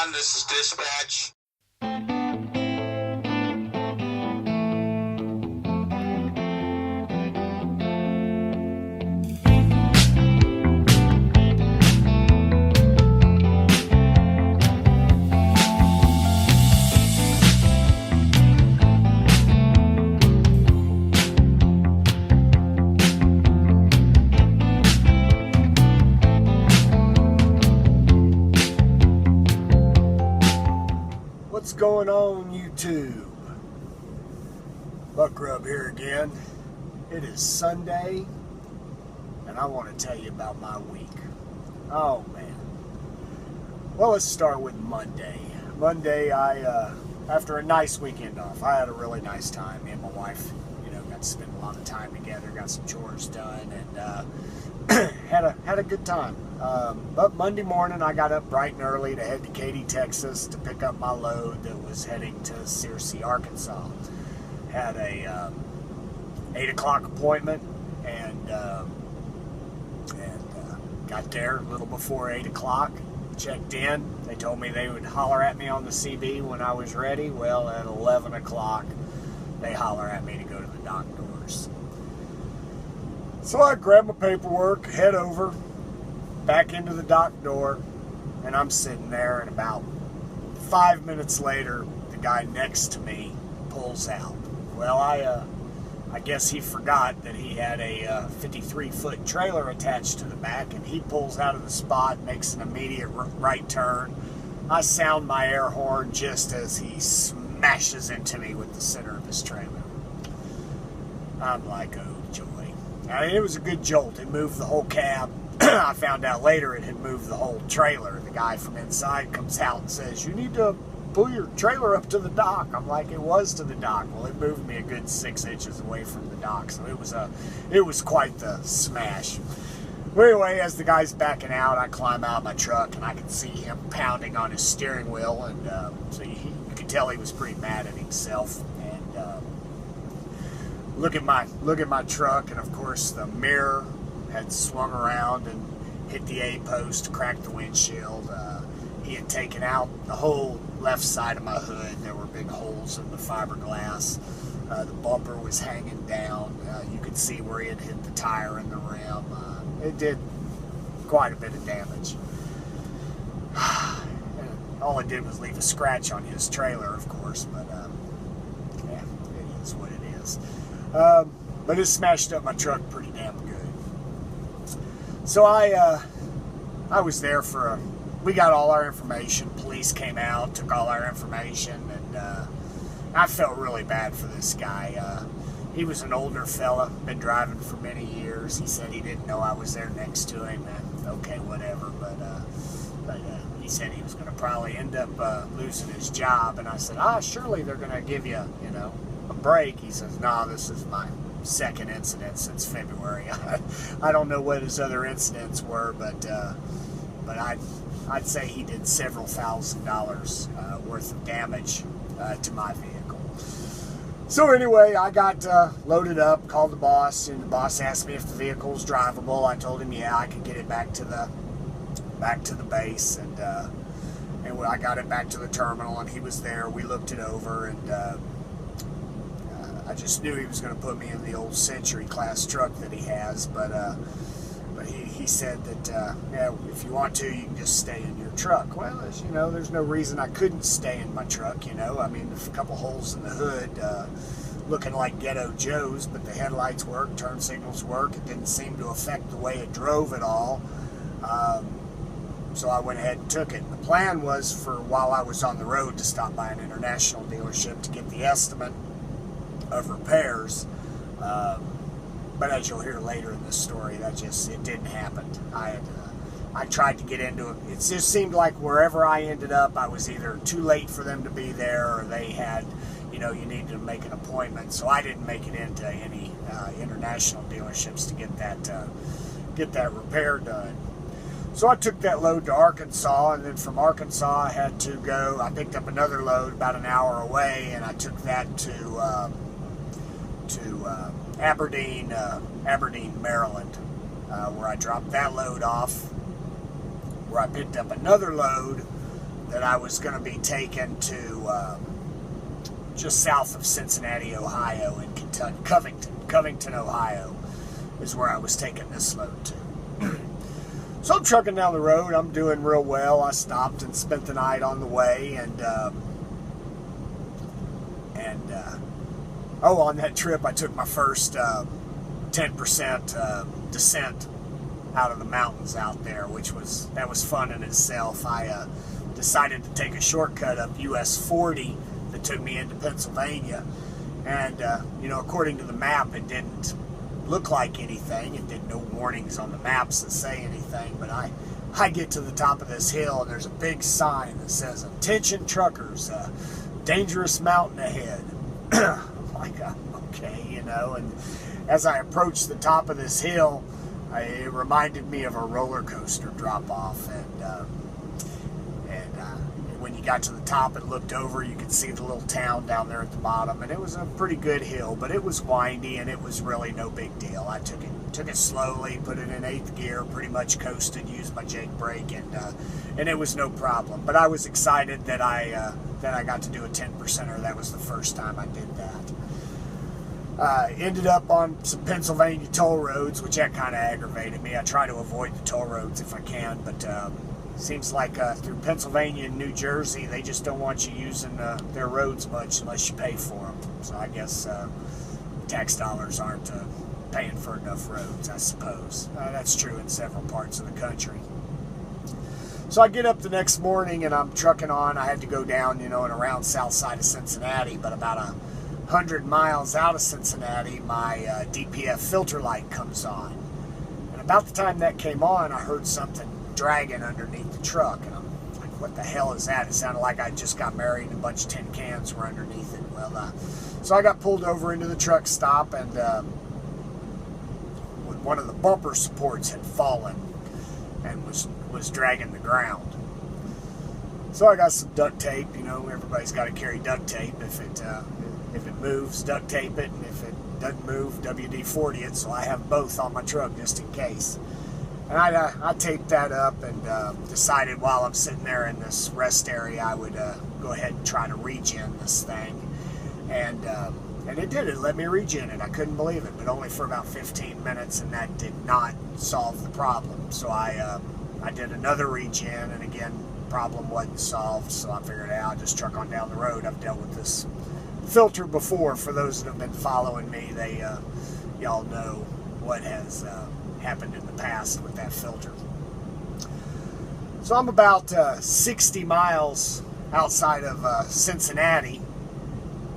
911, this is dispatch. What's going on, YouTube? Buck Rub here again. It is Sunday, and I want to tell you about my week. Oh man. Well, let's start with Monday. Monday, after a nice weekend off, I had a really nice time. Me and my wife, got to spend a lot of time together, got some chores done, and had a good time. But Monday morning, I got up bright and early to head to Katy, Texas, to pick up my load that was heading to Searcy, Arkansas. Had a 8 o'clock appointment, and got there a little before 8 o'clock. Checked in. They told me they would holler at me on the CB when I was ready. Well, at 11 o'clock, they holler at me to go to the dock doors. So I grab my paperwork, head over, back into the dock door, and I'm sitting there, and about 5 minutes later, the guy next to me pulls out. Well, I guess he forgot that he had a 53-foot trailer attached to the back, and he pulls out of the spot, makes an immediate right turn. I sound my air horn just as he smashes into me with the center of his trailer. I'm like, oh joy. I mean, it was a good jolt. It moved the whole cab. I found out later it had moved the whole trailer. The guy from inside comes out and says, "You need to pull your trailer up to the dock." I'm like, it was to the dock. Well, it moved me a good 6 inches away from the dock, so it was quite the smash. But anyway, as the guy's backing out, I climb out of my truck, and I can see him pounding on his steering wheel, and so you could tell he was pretty mad at himself. And look at my truck, and of course the mirror had swung around and hit the A-post, cracked the windshield. He had taken out the whole left side of my hood. There were big holes in the fiberglass. The bumper was hanging down. You could see where he had hit the tire and the rim. It did quite a bit of damage. And all it did was leave a scratch on his trailer, of course, but yeah, it is what it is. But it smashed up my truck pretty damn good. So I was there we got all our information. Police came out, took all our information, and I felt really bad for this guy. He was an older fella, been driving for many years. He said he didn't know I was there next to him, and okay, whatever, but he said he was going to probably end up losing his job, and I said, surely they're going to give you, a break. He says, no, this is my second incident since February. I don't know what his other incidents were, but I'd say he did several $1,000s worth of damage to my vehicle. So anyway, I got loaded up, called the boss, and the boss asked me if the vehicle was drivable. I told him, yeah, I could get it back to the base, and when I got it back to the terminal, and he was there. We looked it over, and I just knew he was going to put me in the old Century class truck that he has, but he said that, yeah, if you want to, you can just stay in your truck. Well, as you know, there's no reason I couldn't stay in my truck, I mean, there's a couple holes in the hood, looking like Ghetto Joe's, but the headlights work, turn signals work. It didn't seem to affect the way it drove at all. So I went ahead and took it. The plan was for while I was on the road to stop by an international dealership to get the estimate of repairs. But as you'll hear later in this story, it didn't happen. I tried to get into it. It just seemed like wherever I ended up, I was either too late for them to be there, or they had, you needed to make an appointment. So I didn't make it into any international dealerships to get that repair done. So I took that load to Arkansas, and then from Arkansas I picked up another load about an hour away, and I took that to Aberdeen, Maryland, where I dropped that load off, where I picked up another load that I was going to be taken to just south of Cincinnati, Ohio, in Kentucky, Covington, Ohio, is where I was taking this load to. So I'm trucking down the road. I'm doing real well. I stopped and spent the night on the way, and on that trip I took my first 10% descent out of the mountains out there, that was fun in itself. I decided to take a shortcut up US 40 that took me into Pennsylvania, and according to the map, it didn't look like anything. It did no warnings on the maps that say anything, but I get to the top of this hill, and there's a big sign that says, "Attention truckers, dangerous mountain ahead." I'm like, okay, and as I approached the top of this hill, it reminded me of a roller coaster drop off, and when you got to the top and looked over, you could see the little town down there at the bottom, and it was a pretty good hill, but it was windy, and it was really no big deal. I took it slowly, put it in 8th gear, pretty much coasted, used my Jake brake, and it was no problem. But I was excited that I got to do a 10%er. That was the first time I did that. Ended up on some Pennsylvania toll roads, which that kind of aggravated me. I try to avoid the toll roads if I can, but seems like through Pennsylvania and New Jersey, they just don't want you using their roads much unless you pay for them. So I guess tax dollars aren't paying for enough roads, I suppose. That's true in several parts of the country. So I get up the next morning and I'm trucking on. I had to go down, and around south side of Cincinnati, but about 100 miles out of Cincinnati, my DPF filter light comes on. And about the time that came on, I heard something dragging underneath the truck, and I'm like, what the hell is that? It sounded like I just got married and a bunch of tin cans were underneath it. Well, so I got pulled over into the truck stop, and one of the bumper supports had fallen and was dragging the ground. So I got some duct tape. Everybody's got to carry duct tape. If it moves, duct tape it, and if it doesn't move, WD-40 it. So I have both on my truck just in case. And I taped that up and decided while I'm sitting there in this rest area, I would go ahead and try to regen this thing. And it did. It let me regen it. I couldn't believe it, but only for about 15 minutes, and that did not solve the problem. So I did another regen, and again, problem wasn't solved. So I figured, I'll just truck on down the road. I've dealt with this filter before. For those that have been following me, y'all know what has happened in the past with that filter. So I'm about 60 miles outside of Cincinnati,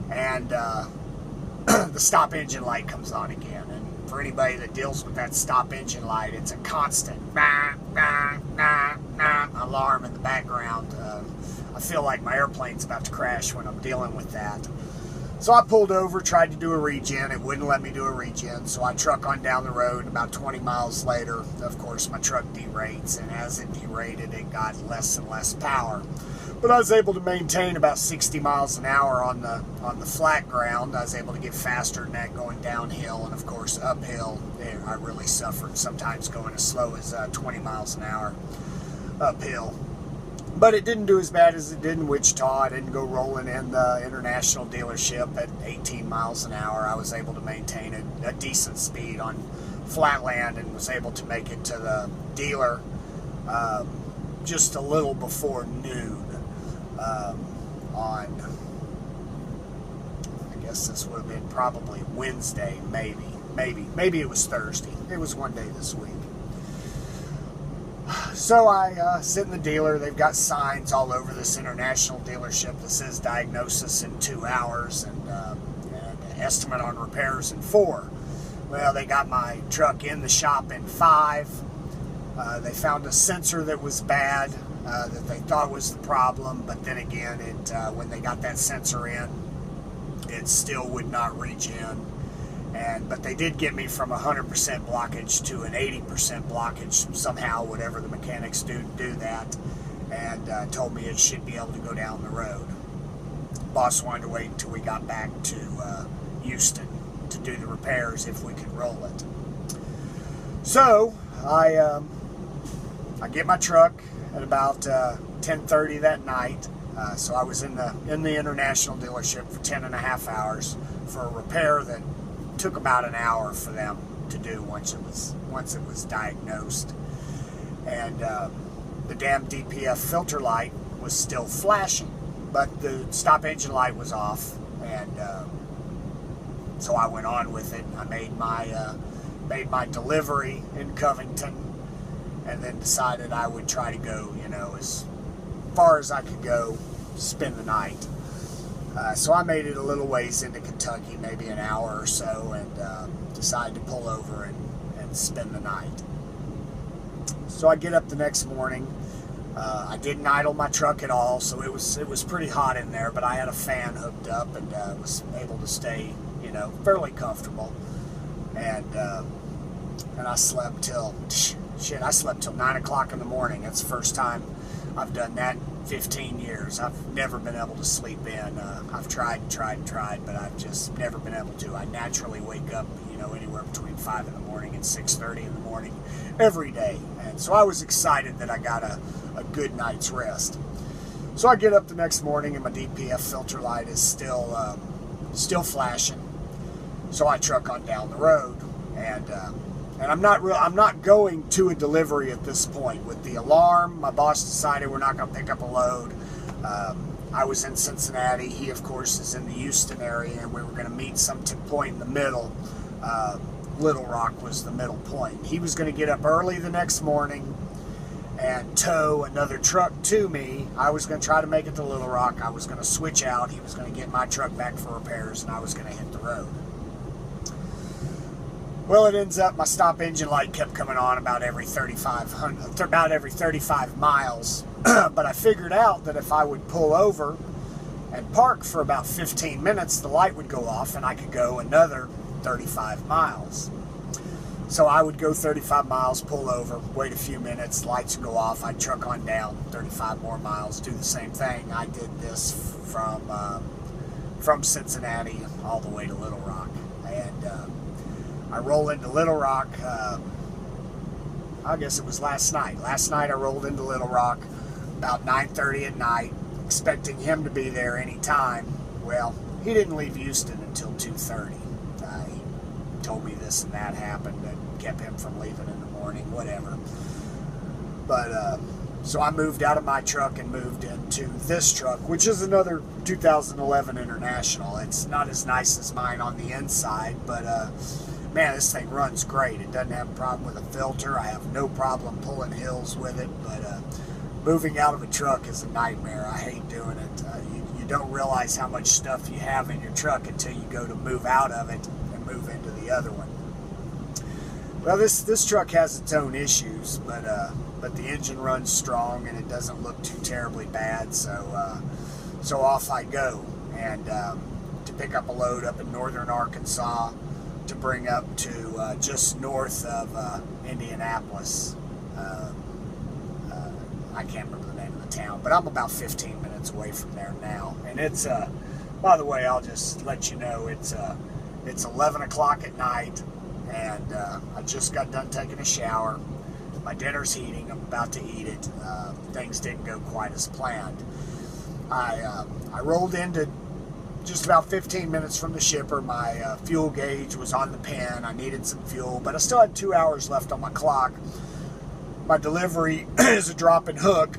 and the stop engine light comes on again. And for anybody that deals with that stop engine light, it's a constant alarm in the background. I feel like my airplane's about to crash when I'm dealing with that. So I pulled over, tried to do a regen. It wouldn't let me do a regen, so I truck on down the road. About 20 miles later, of course, my truck derates, and as it derated, it got less and less power. But I was able to maintain about 60 miles an hour on the flat ground. I was able to get faster than that going downhill, and of course uphill, I really suffered, sometimes going as slow as 20 miles an hour uphill. But it didn't do as bad as it did in Wichita. I didn't go rolling in the international dealership at 18 miles an hour. I was able to maintain a decent speed on flat land and was able to make it to the dealer just a little before noon on, I guess this would have been probably Wednesday, maybe it was Thursday. It was one day this week. So I sit in the dealer. They've got signs all over this international dealership that says diagnosis in 2 hours and estimate on repairs in 4. Well, they got my truck in the shop in 5. They found a sensor that was bad that they thought was the problem, but then again, when they got that sensor in, it still would not regen. But they did get me from 100% blockage to an 80% blockage somehow, whatever the mechanics do that, and told me it should be able to go down the road. Boss wanted to wait until we got back to Houston to do the repairs if we could roll it. So I get my truck at about 10:30 that night. So I was in the International dealership for 10.5 hours for a repair that took about an hour for them to do once it was diagnosed. And the damn DPF filter light was still flashing, but the stop engine light was off, and so I went on with it. I made my delivery in Covington, and then decided I would try to go, as far as I could go, spend the night. So I made it a little ways into Kentucky, maybe an hour or so, and decided to pull over and spend the night. So I get up the next morning. I didn't idle my truck at all, so it was pretty hot in there, but I had a fan hooked up and was able to stay, fairly comfortable. And I slept till 9 o'clock in the morning. That's the first time I've done that in 15 years. I've never been able to sleep in. I've tried, but I've just never been able to. I naturally wake up, anywhere between 5 in the morning and 6:30 in the morning every day. And so I was excited that I got a good night's rest. So I get up the next morning and my DPF filter light is still flashing. So I truck on down the road, and I'm not going to a delivery at this point. With the alarm, my boss decided we're not going to pick up a load. I was in Cincinnati. He, of course, is in the Houston area, and we were going to meet some point in the middle. Little Rock was the middle point. He was going to get up early the next morning and tow another truck to me. I was going to try to make it to Little Rock. I was going to switch out. He was going to get my truck back for repairs, and I was going to hit the road. Well, it ends up my stop engine light kept coming on about every 35 miles. But I figured out that if I would pull over and park for about 15 minutes, the light would go off and I could go another 35 miles. So I would go 35 miles, pull over, wait a few minutes, lights would go off, I'd truck on down 35 more miles, do the same thing. I did this from Cincinnati all the way to Little Rock. And I roll into Little Rock, I guess it was last night. Last night I rolled into Little Rock about 9:30 at night, expecting him to be there any time. Well, he didn't leave Houston until 2:30. He told me this and that happened that kept him from leaving in the morning, whatever. But so I moved out of my truck and moved into this truck, which is another 2011 International. It's not as nice as mine on the inside, but man, this thing runs great. It doesn't have a problem with a filter. I have no problem pulling hills with it, but moving out of a truck is a nightmare. I hate doing it. You don't realize how much stuff you have in your truck until you go to move out of it and move into the other one. Well, this truck has its own issues, but the engine runs strong and it doesn't look too terribly bad. So off I go, and to pick up a load up in northern Arkansas, to bring up to just north of Indianapolis. I can't remember the name of the town, but I'm about 15 minutes away from there now. And it's, by the way, I'll just let you know, it's 11 o'clock at night, and I just got done taking a shower. My dinner's heating. I'm about to eat it. Things didn't go quite as planned. I rolled into just about 15 minutes from the shipper. My fuel gauge was on the pin. I needed some fuel, but I still had 2 hours left on my clock. My delivery is a drop and hook,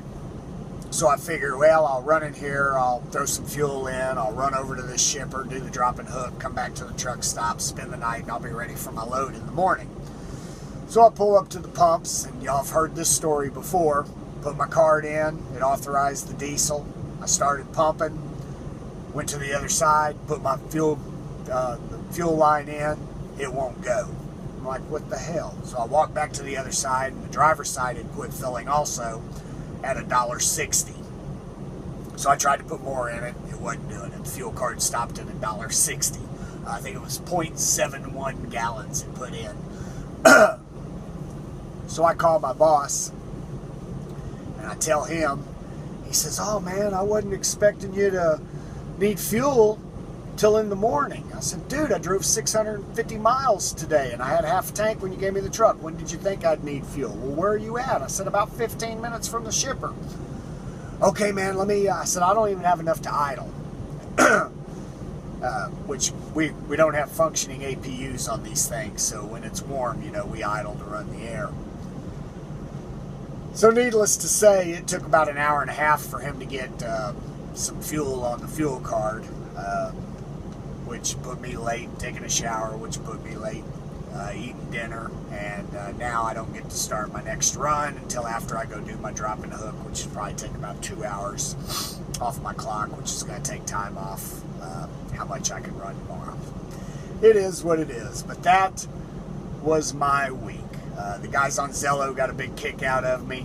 so I figured, well, I'll run in here, I'll throw some fuel in, I'll run over to this shipper, do the drop and hook, come back to the truck stop, spend the night, and I'll be ready for my load in the morning. So I pull up to the pumps, and y'all have heard this story before. Put my card in, it authorized the diesel. I started pumping, went to the other side, put my the fuel line in, it won't go. I'm like, what the hell? So I walked back to the other side, and the driver's side had quit filling also at $1.60. So I tried to put more in it, it wasn't doing it. The fuel card stopped at $1.60. I think it was 0.71 gallons it put in. So I call my boss, and I tell him. He says, oh man, I wasn't expecting you to need fuel till in the morning. I said, dude, I drove 650 miles today, and I had half a tank when you gave me the truck. When did you think I'd need fuel? Well, where are you at? I said, about 15 minutes from the shipper. okay, man, I said, I don't even have enough to idle. Which we don't have functioning APUs on these things, so when it's warm, you know, we idle to run the air. So needless to say, it took about an hour and a half for him to get some fuel on the fuel card, which put me late taking a shower, which put me late eating dinner, and now I don't get to start my next run until after I go do my drop and hook, which will probably take about 2 hours off my clock, which is going to take time off how much I can run tomorrow. It is what it is, but that was my week. The guys on Zello got a big kick out of me.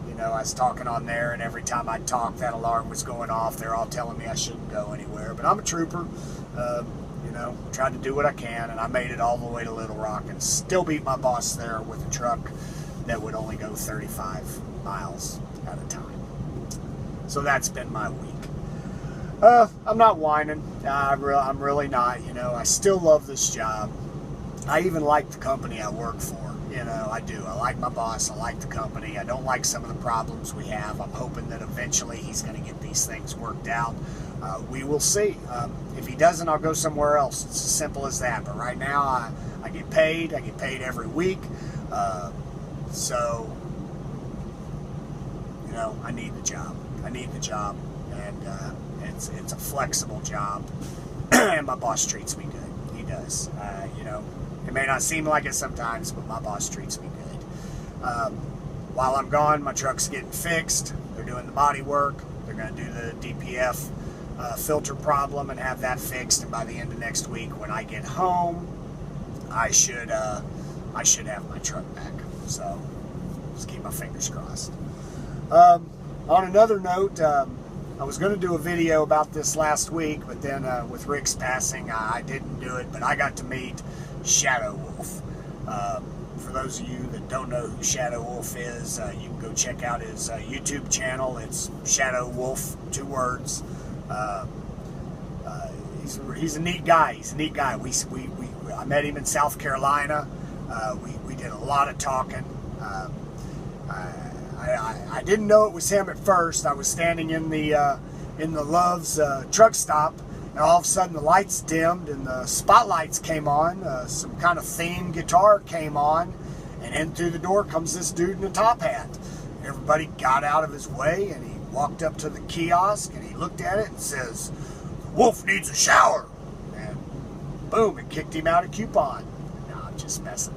You know, I was talking on there, and every time I talked, that alarm was going off. They're all telling me I shouldn't go anywhere, but I'm a trooper. You know, tried to do what I can, and I made it all the way to Little Rock and still beat my boss there with a truck that would only go 35 miles at a time. So that's been my week. I'm not whining. I'm really not. You know, I still love this job. I even like the company I work for. You know, I do. I like my boss. I like the company. I don't like some of the problems we have. I'm hoping that eventually he's going to get these things worked out. We will see. If he doesn't, I'll go somewhere else. It's as simple as that. But right now, I get paid. I get paid every week. So, you know, I need the job. I need the job. And it's a flexible job. And my boss treats me good. He does. You know, it may not seem like it sometimes, but my boss treats me good. While I'm gone, my truck's getting fixed. They're doing the body work. They're going to do the DPF filter problem and have that fixed. And by the end of next week, when I get home, I should have my truck back. So just keep my fingers crossed. On another note, I was going to do a video about this last week, but then with Rick's passing, I didn't do it. But I got to meet Shadow Wolf. For those of you that don't know who Shadow Wolf is, you can go check out his YouTube channel. It's Shadow Wolf, 2 words. He's a neat guy. He's a neat guy. I met him in South Carolina. We did a lot of talking. I didn't know it was him at first. I was standing in the Love's truck stop, and all of a sudden the lights dimmed and the spotlights came on. Some kind of theme guitar came on, and in through the door comes this dude in a top hat. Everybody got out of his way, and he walked up to the kiosk, and he looked at it and says, "Wolf needs a shower." And boom, it kicked him out a coupon. No, I'm just messing.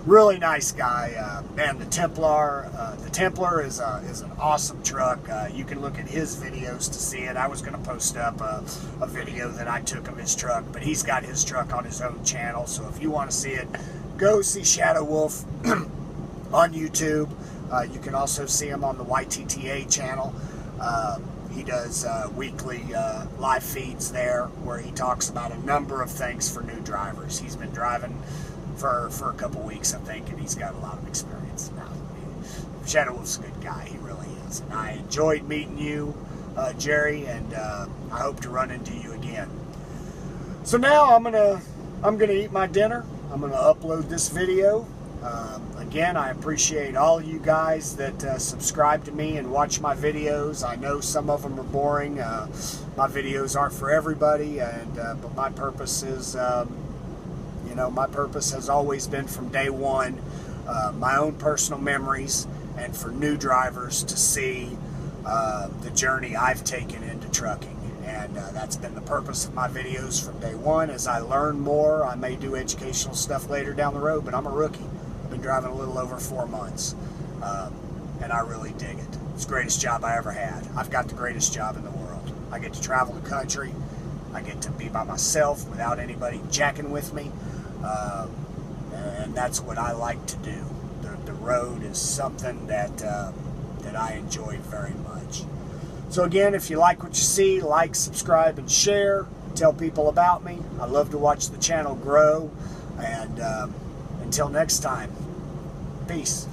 Really nice guy. Man, the Templar is an awesome truck. You can look at his videos to see it. I was going to post up a video that I took of his truck, but he's got his truck on his own channel. So if you want to see it, go see Shadow Wolf on YouTube. You can also see him on the YTTA channel. He does weekly live feeds there where he talks about a number of things for new drivers. He's been driving for a couple weeks, I think, and he's got a lot of experience now. Shadow Wolf's a good guy. He really is. And I enjoyed meeting you, Jerry, and I hope to run into you again. So now I'm gonna eat my dinner. I'm gonna upload this video. Again, I appreciate all you guys that subscribe to me and watch my videos. I know some of them are boring. My videos aren't for everybody, but my purpose is, my purpose has always been from day one, my own personal memories, and for new drivers to see the journey I've taken into trucking. And that's been the purpose of my videos from day one. As I learn more, I may do educational stuff later down the road, but I'm a rookie. I've been driving a little over 4 months, and I really dig it. It's the greatest job I ever had. I've got the greatest job in the world. I get to travel the country. I get to be by myself without anybody jacking with me, and that's what I like to do. The road is something that I enjoy very much. So again, if you like what you see, like, subscribe, and share. Tell people about me. I love to watch the channel grow. And until next time, peace.